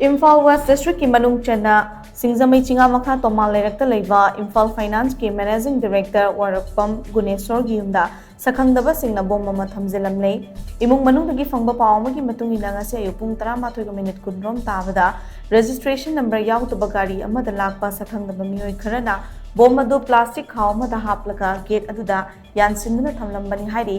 Imphal West District ki manung channa Singjamei Chingamakha Tomal Leirak leiba Imphal Finance ki Managing Director Wairokpam Guneshwor gi yumda shakhangdaba singna bom mama Thamjillamle imung manung dagi fangba paw amagi matung ina ngasi ayu pung 13 kudrom tabada registration number yautaba gari amada lakpa shakhangdaba mioi kharana bom adu plastic khaw amada haplaga gate aduda yansinduna thamlambani hairi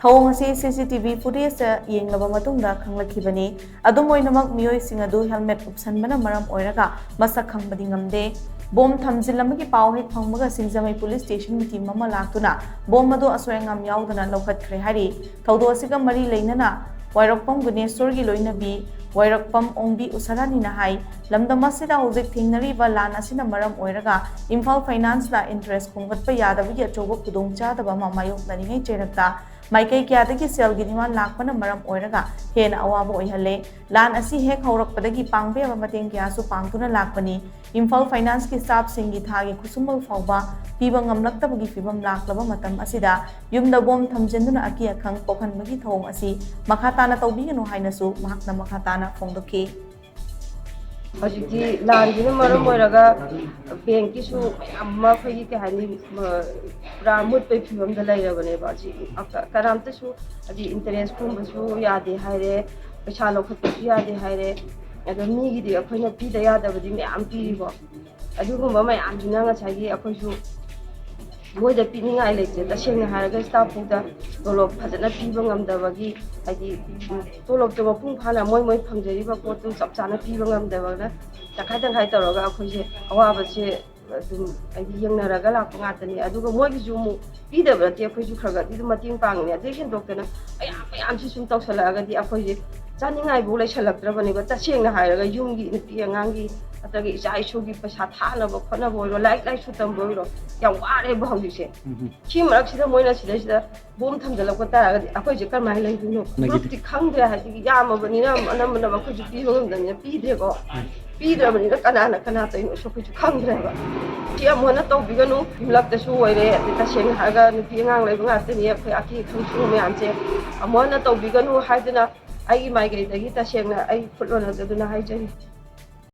Thawong asi CCTV footage yenglaba matungda khanglakibani adum oinamak mioi sing adu helmet upsanbana maram oiraga masak khangbadi ngamde bom thamjillamagi paw hek phangmaga Singjamei police station mi team ama laktuna bom adu asoyangam yaudana lokhatkre hari thawdo asiga mari leinana Wairokpam Guneshwor gi loinabi Wairokpam ongbi usarani na hai lamdamasida hojik thingnariba lan asina maram oiraga Imphal Finance la interest khonggatpa yadabagi achoba khudongchadaba mamayok naringai cherakta Maikai Kyadaki Sel Gidiman Lakpana Maram Oiraga, Hen Awabo Ihale, Lan Asi Hek Horok Padagi Pangbe Mating Kiasu Pangtuna Lakpani, Imphal Finance ki staff Singi Thagi Kusumul Fauba, Pibangam Laktabagi Fibam Laklaba Matam Asida, Yumda Bom Thamjenduna Akia Kang Pokan Magi Thong Asi, Makatana Tobi no Hainasu, Mahakna Makatana Fongdoki. Hajiki landina maram oiraga bank isu amma phagi ke hani ramut pe phibam da lairabane ba ji karamta su adi interest kum su yade haire paisa lokhat su yade haire ado mi gi di akhoina pi da yada badi me am pi bo adu gum ma am jina nga chagi akhoi su moi da pi ni ngai leche ta seng haraga staff da tolop phajana pi bangam da bagi adi tolop to pung phana moi phangjari ba pot tu chap chana pi bangam da ba na takhai toroga akhoi se awa ba se dum adi yengna raga la panga tani adu go moi gi jumu pi da ba te akhoi ju khaga di mating pang ne de hin doktana ayam si sum tok sala ga di akhoi je chaningai bu lai salak trabani ba ta seng na hairaga yumgi ni angangi atagi jai shogi pasa thana ba khona boiro like su tam boiro yang ware ba hauji se chi marak sida moina sida bom thamjala ko ta akoi je karmai lai duno ti khangde ha ti yama bani na anam na ba ko ju pi ngam dan pi de ko pi da bani na kana ta so ko ju khangde ba ti amona to bi ganu lak ta su oire ta seng ha ga ni pi ngang lai ba ta ni akoi aki khang su me an che amona to bi ganu ha dina ai mai ga ta gi ta seng na ai fulona da duna hai jari